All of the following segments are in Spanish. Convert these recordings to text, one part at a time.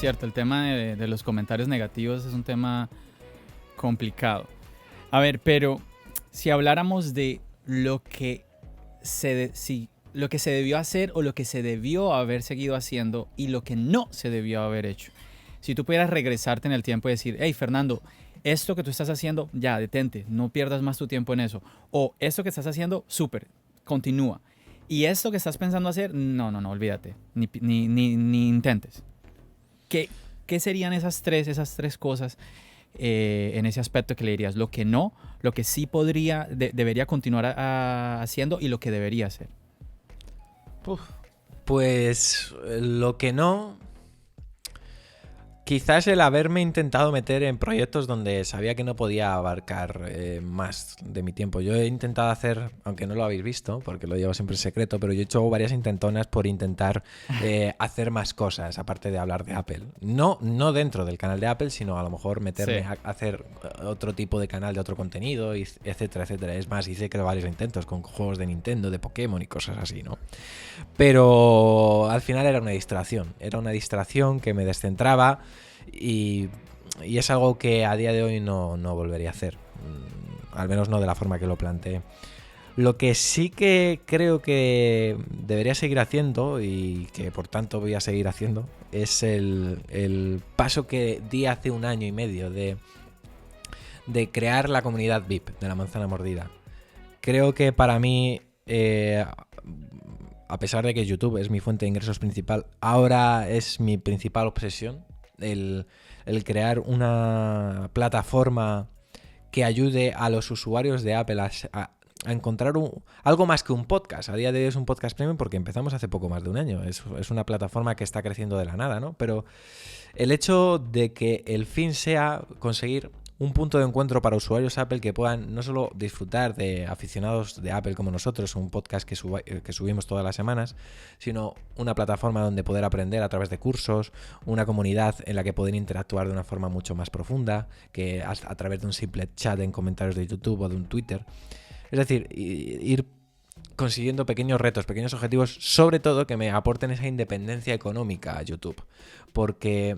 cierto. El tema de los comentarios negativos es un tema complicado. A ver, pero si habláramos de lo que se debió hacer o lo que se debió haber seguido haciendo y lo que no se debió haber hecho. Si tú pudieras regresarte en el tiempo y decir, hey, Fernando, esto que tú estás haciendo, ya, detente, no pierdas más tu tiempo en eso. O esto que estás haciendo, súper, continúa. Y esto que estás pensando hacer, no, olvídate, ni intentes. ¿Qué serían esas tres cosas en ese aspecto que le dirías? Lo que no, lo que sí debería continuar haciendo y lo que debería hacer. Pues lo que no... Quizás el haberme intentado meter en proyectos donde sabía que no podía abarcar más de mi tiempo. Yo he intentado hacer, aunque no lo habéis visto, porque lo llevo siempre en secreto, pero yo he hecho varias intentonas por intentar hacer más cosas, aparte de hablar de Apple. No dentro del canal de Apple, sino a lo mejor meterme a hacer otro tipo de canal de otro contenido, etcétera, etcétera. Es más, hice creo varios intentos con juegos de Nintendo, de Pokémon y cosas así, ¿no? Pero al final era una distracción que me descentraba y es algo que a día de hoy no volvería a hacer, al menos no de la forma que lo planteé. Lo que sí que creo que debería seguir haciendo y que por tanto voy a seguir haciendo es el paso que di hace 1 año y medio de crear la comunidad VIP de la manzana mordida. Creo que para mí... a pesar de que YouTube es mi fuente de ingresos principal, ahora es mi principal obsesión el crear una plataforma que ayude a los usuarios de Apple a encontrar algo más que un podcast. A día de hoy es un podcast premium porque empezamos hace poco más de 1 año. Es una plataforma que está creciendo de la nada, ¿no? Pero el hecho de que el fin sea conseguir un punto de encuentro para usuarios Apple que puedan no solo disfrutar de aficionados de Apple como nosotros, un podcast que subimos todas las semanas, sino una plataforma donde poder aprender a través de cursos, una comunidad en la que poder interactuar de una forma mucho más profunda que a través de un simple chat en comentarios de YouTube o de un Twitter. Es decir, ir consiguiendo pequeños retos, pequeños objetivos, sobre todo que me aporten esa independencia económica a YouTube. Porque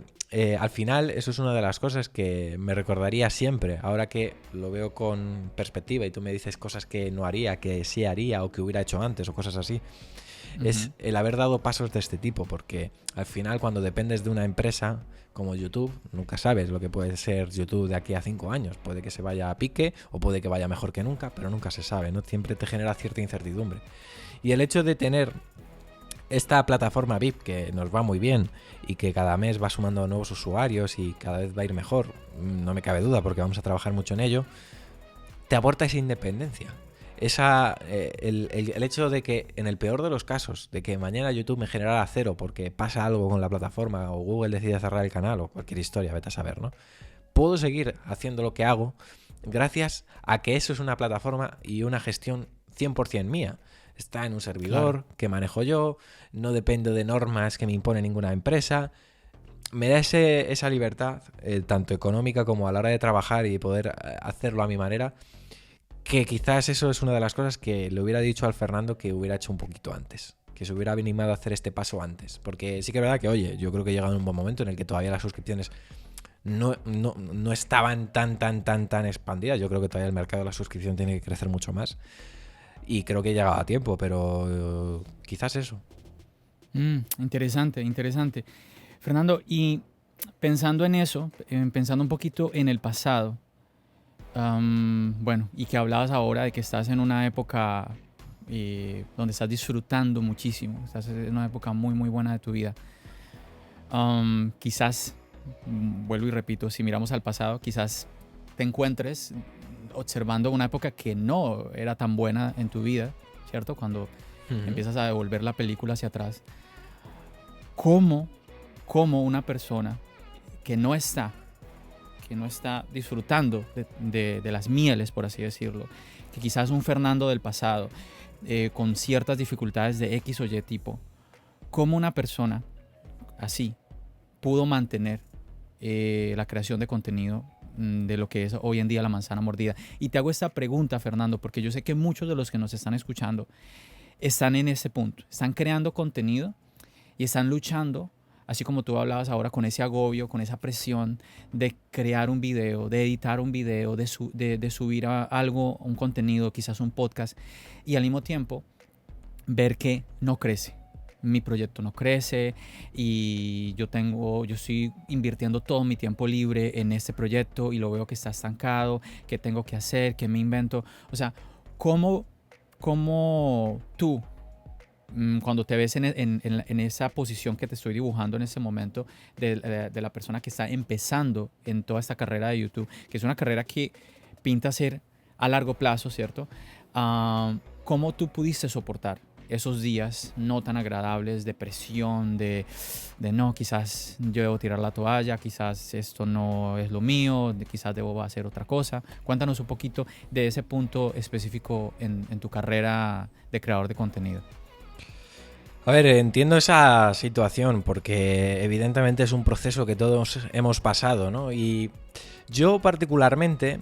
al final eso es una de las cosas que me recordaría siempre, ahora que lo veo con perspectiva y tú me dices cosas que no haría, que sí haría o que hubiera hecho antes o cosas así. Es el haber dado pasos de este tipo, porque al final cuando dependes de una empresa como YouTube, nunca sabes lo que puede ser YouTube de aquí a 5 años. Puede que se vaya a pique o puede que vaya mejor que nunca, pero nunca se sabe, ¿no? Siempre te genera cierta incertidumbre. Y el hecho de tener esta plataforma VIP que nos va muy bien y que cada mes va sumando nuevos usuarios y cada vez va a ir mejor, no me cabe duda porque vamos a trabajar mucho en ello, te aporta esa independencia. El hecho de que en el peor de los casos, de que mañana YouTube me generara 0 porque pasa algo con la plataforma o Google decide cerrar el canal o cualquier historia, vete a saber, ¿no? Puedo seguir haciendo lo que hago gracias a que eso es una plataforma y una gestión 100% mía. Está en un servidor que manejo yo, no dependo de normas que me impone ninguna empresa. Me da esa libertad, tanto económica como a la hora de trabajar y poder hacerlo a mi manera, que quizás eso es una de las cosas que le hubiera dicho al Fernando que hubiera hecho un poquito antes, que se hubiera animado a hacer este paso antes, porque sí que es verdad que, oye, yo creo que he llegado en un buen momento en el que todavía las suscripciones no estaban tan expandidas. Yo creo que todavía el mercado de la suscripción tiene que crecer mucho más y creo que he llegado a tiempo, pero quizás eso. Interesante. Fernando, y pensando en eso, pensando un poquito en el pasado, bueno, y que hablabas ahora de que estás en una época donde estás disfrutando muchísimo, estás en una época muy buena de tu vida. Quizás, vuelvo y repito, si miramos al pasado, quizás te encuentres observando una época que no era tan buena en tu vida, ¿cierto? Cuando empiezas a devolver la película hacia atrás. ¿Cómo una persona que no está disfrutando de las mieles, por así decirlo, que quizás un Fernando del pasado, con ciertas dificultades de X o Y tipo, cómo una persona así pudo mantener la creación de contenido de lo que es hoy en día la manzana mordida? Y te hago esta pregunta, Fernando, porque yo sé que muchos de los que nos están escuchando están en ese punto, están creando contenido y están luchando así como tú hablabas ahora, con ese agobio, con esa presión de crear un video, de editar un video, de subir algo, un contenido, quizás un podcast, y al mismo tiempo ver que no crece. Mi proyecto no crece y yo estoy invirtiendo todo mi tiempo libre en este proyecto y lo veo que está estancado, que tengo que hacer, que me invento. O sea, ¿cómo tú, cuando te ves en esa posición que te estoy dibujando en ese momento de la persona que está empezando en toda esta carrera de YouTube, que es una carrera que pinta ser a largo plazo, ¿cierto? ¿Cómo tú pudiste soportar esos días no tan agradables de presión, de no, quizás yo debo tirar la toalla, quizás esto no es lo mío, quizás debo hacer otra cosa? Cuéntanos un poquito de ese punto específico en tu carrera de creador de contenido. A ver, entiendo esa situación porque evidentemente es un proceso que todos hemos pasado, ¿no? Y yo particularmente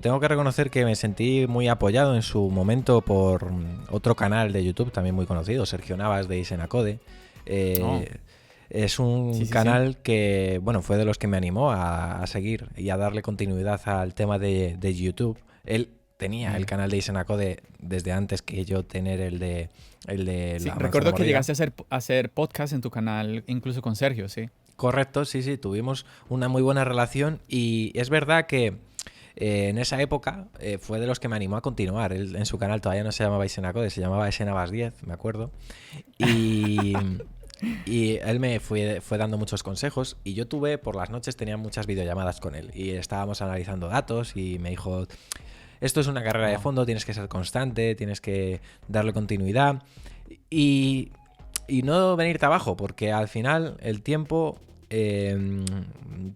tengo que reconocer que me sentí muy apoyado en su momento por otro canal de YouTube también muy conocido, Sergio Navas de Isenacode. Es un canal que, bueno, fue de los que me animó a seguir y a darle continuidad al tema de YouTube. Él tenía el canal de Isenacode desde antes que yo tener el de la recuerdo que llegaste a hacer podcast en tu canal, incluso con Sergio, ¿sí? Correcto, sí, tuvimos una muy buena relación y es verdad que en esa época fue de los que me animó a continuar. Él en su canal todavía no se llamaba Isenacode, se llamaba Esenabas 10, me acuerdo. Y él me fue dando muchos consejos y yo por las noches tenía muchas videollamadas con él y estábamos analizando datos y me dijo: esto es una carrera de fondo, tienes que ser constante, tienes que darle continuidad y no venirte abajo, porque al final el tiempo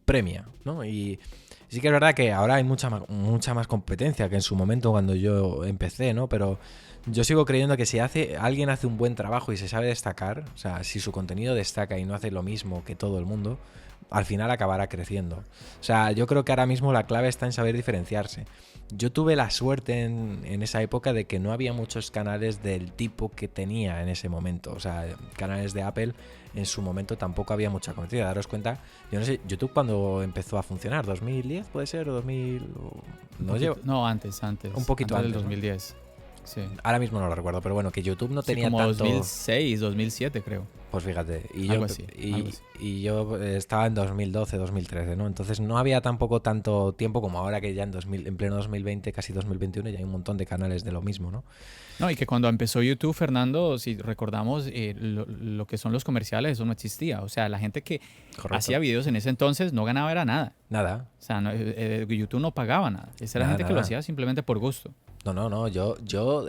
premia, ¿no? Y sí que es verdad que ahora hay mucha más competencia que en su momento cuando yo empecé, ¿no? Pero yo sigo creyendo que si alguien hace un buen trabajo y se sabe destacar, o sea, si su contenido destaca y no hace lo mismo que todo el mundo, al final acabará creciendo. O sea, yo creo que ahora mismo la clave está en saber diferenciarse. Yo tuve la suerte en esa época de que no había muchos canales del tipo que tenía en ese momento. O sea, canales de Apple en su momento tampoco había mucha competencia. Daros cuenta, yo no sé, YouTube cuando empezó a funcionar, ¿2010 puede ser? ¿O 2000? No, antes. Un poquito antes del 2010. ¿No? Sí. Ahora mismo no lo recuerdo, pero bueno, que YouTube no tenía como tanto... 2006, 2007 creo. Pues fíjate, algo así. Y yo estaba en 2012, 2013, ¿no? Entonces no había tampoco tanto tiempo como ahora, que ya en pleno 2020, casi 2021, ya hay un montón de canales de lo mismo, ¿no? No, y que cuando empezó YouTube, Fernando, si recordamos, lo que son los comerciales, eso no existía. O sea, la gente que hacía videos en ese entonces no ganaba era nada. Nada. O sea, YouTube no pagaba nada. Esa era gente que lo hacía simplemente por gusto. No. Yo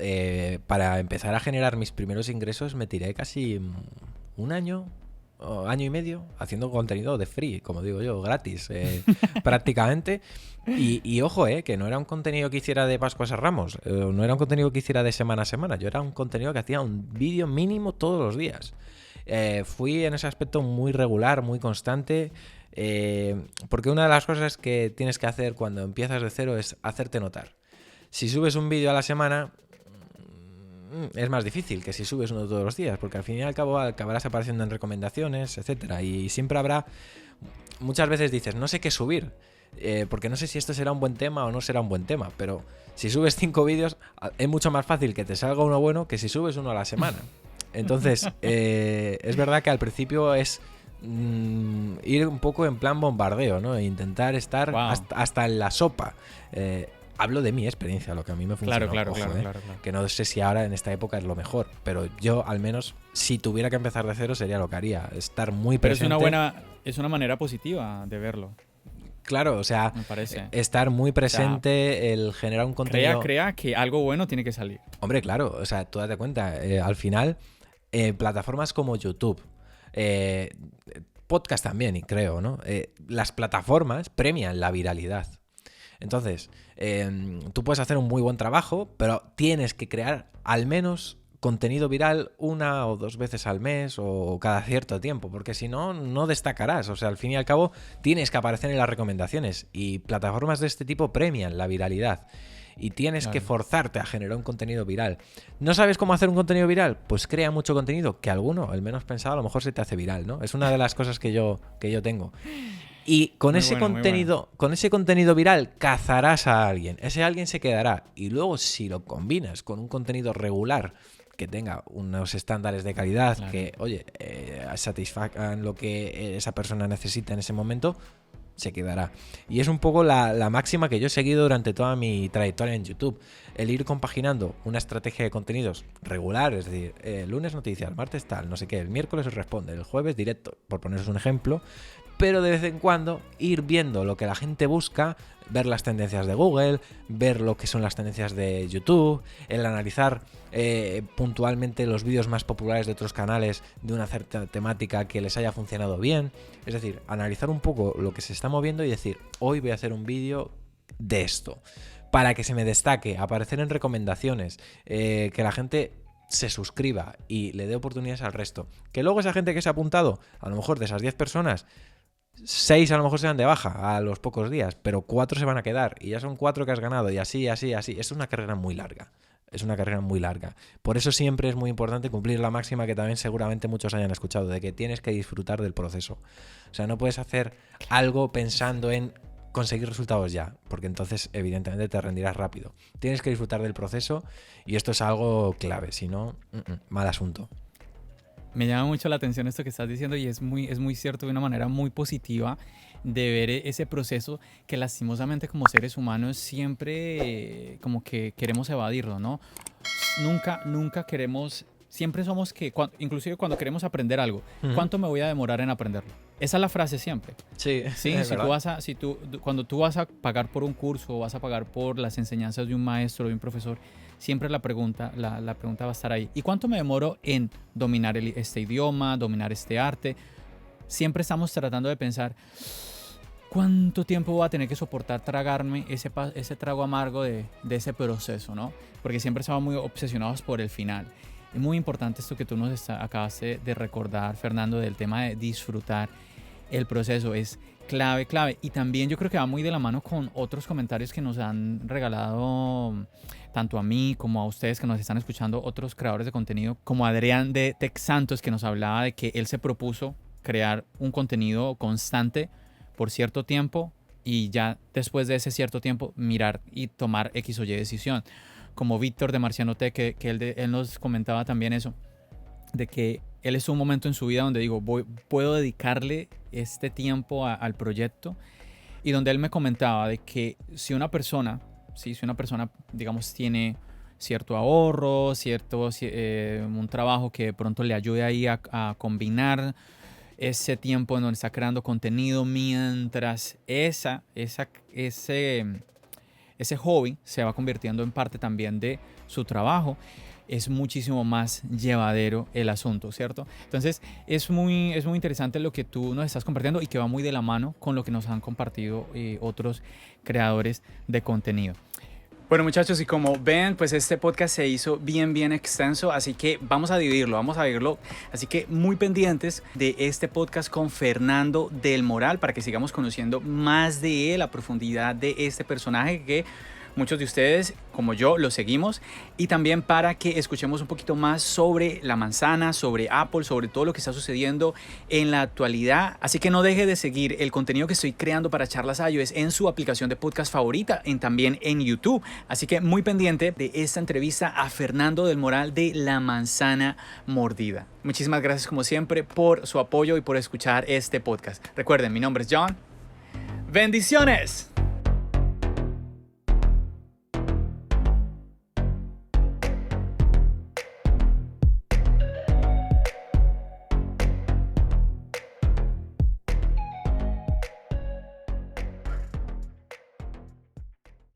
para empezar a generar mis primeros ingresos me tiré casi un año y medio haciendo contenido de free, como digo yo, gratis, prácticamente. Y ojo, que no era un contenido que hiciera de Pascuas a Ramos, no era un contenido que hiciera de semana a semana, yo era un contenido que hacía un vídeo mínimo todos los días. Fui en ese aspecto muy regular, muy constante, porque una de las cosas que tienes que hacer cuando empiezas de cero es hacerte notar. Si subes un vídeo a la semana, es más difícil que si subes uno todos los días, porque al fin y al cabo acabarás apareciendo en recomendaciones, etcétera. Y siempre habrá... Muchas veces dices, no sé qué subir, porque no sé si esto será un buen tema o no será un buen tema, pero si subes 5 vídeos, es mucho más fácil que te salga uno bueno que si subes uno a la semana. Entonces, es verdad que al principio es... ir un poco en plan bombardeo, ¿no? E intentar estar hasta en la sopa. Hablo de mi experiencia, lo que a mí me funcionó. Claro. Que no sé si ahora en esta época es lo mejor, pero yo al menos si tuviera que empezar de cero sería lo que haría, estar muy presente. Pero es una manera positiva de verlo. Claro, o sea, me parece. Estar muy presente, el generar un contenido... Crea que algo bueno tiene que salir. Hombre, claro, o sea, tú date cuenta, al final, plataformas como YouTube, podcast también, y creo, ¿no? Las plataformas premian la viralidad. Entonces, tú puedes hacer un muy buen trabajo, pero tienes que crear al menos contenido viral 1 o 2 veces al mes o cada cierto tiempo, porque si no, no destacarás. O sea, al fin y al cabo, tienes que aparecer en las recomendaciones y plataformas de este tipo premian la viralidad. y tienes que Claro. forzarte a generar un contenido viral. ¿No sabes cómo hacer un contenido viral? Pues crea mucho contenido, que alguno, el menos pensado, a lo mejor se te hace viral, ¿no? Es una de las cosas que yo tengo. Y con Muy ese bueno, muy bueno. con ese contenido viral cazarás a alguien. Ese alguien se quedará. Y luego, si lo combinas con un contenido regular que tenga unos estándares de calidad Claro. que, oye, satisfagan lo que esa persona necesita en ese momento, se quedará. Y es un poco la máxima que yo he seguido durante toda mi trayectoria en YouTube. El ir compaginando una estrategia de contenidos regular, es decir, lunes noticias, martes tal, no sé qué, el miércoles os responde, el jueves directo, por poneros un ejemplo, pero de vez en cuando ir viendo lo que la gente busca, ver las tendencias de Google, ver lo que son las tendencias de YouTube, el analizar puntualmente los vídeos más populares de otros canales de una cierta temática que les haya funcionado bien. Es decir, analizar un poco lo que se está moviendo y decir, hoy voy a hacer un vídeo de esto, para que se me destaque, aparecer en recomendaciones, que la gente se suscriba y le dé oportunidades al resto. Que luego esa gente que se ha apuntado, a lo mejor de esas 10 personas, 6 a lo mejor se dan de baja a los pocos días, pero 4 se van a quedar y ya son 4 que has ganado y así, así, así. Es una carrera muy larga. Es una carrera muy larga. Por eso siempre es muy importante cumplir la máxima que también seguramente muchos hayan escuchado, de que tienes que disfrutar del proceso. O sea, no puedes hacer algo pensando en conseguir resultados ya, porque entonces evidentemente te rendirás rápido. Tienes que disfrutar del proceso y esto es algo clave, si no, mal asunto. Me llama mucho la atención esto que estás diciendo y es muy cierto, de una manera muy positiva de ver ese proceso que lastimosamente como seres humanos siempre como que queremos evadirlo, ¿no? Nunca queremos, siempre somos que, inclusive cuando queremos aprender algo, ¿cuánto me voy a demorar en aprenderlo? Esa es la frase siempre. Sí, Sí, es verdad. cuando tú vas a pagar por un curso o vas a pagar por las enseñanzas de un maestro o de un profesor, siempre la pregunta va a estar ahí. ¿Y cuánto me demoro en dominar este idioma, dominar este arte? Siempre estamos tratando de pensar, ¿cuánto tiempo voy a tener que soportar tragarme ese trago amargo de ese proceso, ¿no? Porque siempre estamos muy obsesionados por el final. Es muy importante esto que tú nos acabas de recordar, Fernando, del tema de disfrutar el proceso. Es clave. Y también yo creo que va muy de la mano con otros comentarios que nos han regalado tanto a mí como a ustedes que nos están escuchando, otros creadores de contenido, como Adrián de Tech Santos, que nos hablaba de que él se propuso crear un contenido constante por cierto tiempo y ya después de ese cierto tiempo mirar y tomar X o Y decisión. Como Víctor de Marciano Tech, que él nos comentaba también eso, de que él es un momento en su vida donde digo, puedo dedicarle este tiempo al proyecto, y donde él me comentaba de que si una persona, digamos, tiene cierto ahorro, un trabajo que de pronto le ayude ahí a combinar ese tiempo en donde está creando contenido mientras ese hobby se va convirtiendo en parte también de su trabajo, es muchísimo más llevadero el asunto, ¿cierto? Entonces es muy interesante lo que tú nos estás compartiendo y que va muy de la mano con lo que nos han compartido otros creadores de contenido. Bueno, muchachos, y como ven, pues este podcast se hizo bien extenso, así que vamos a dividirlo. Así que muy pendientes de este podcast con Fernando del Moral para que sigamos conociendo más de él, a profundidad de este personaje que muchos de ustedes, como yo, lo seguimos, y también para que escuchemos un poquito más sobre la manzana, sobre Apple, sobre todo lo que está sucediendo en la actualidad. Así que no deje de seguir el contenido que estoy creando para Charlas iOS en su aplicación de podcast favorita, también en YouTube. Así que muy pendiente de esta entrevista a Fernando del Moral de La Manzana Mordida. Muchísimas gracias como siempre por su apoyo y por escuchar este podcast. Recuerden, mi nombre es John. ¡Bendiciones!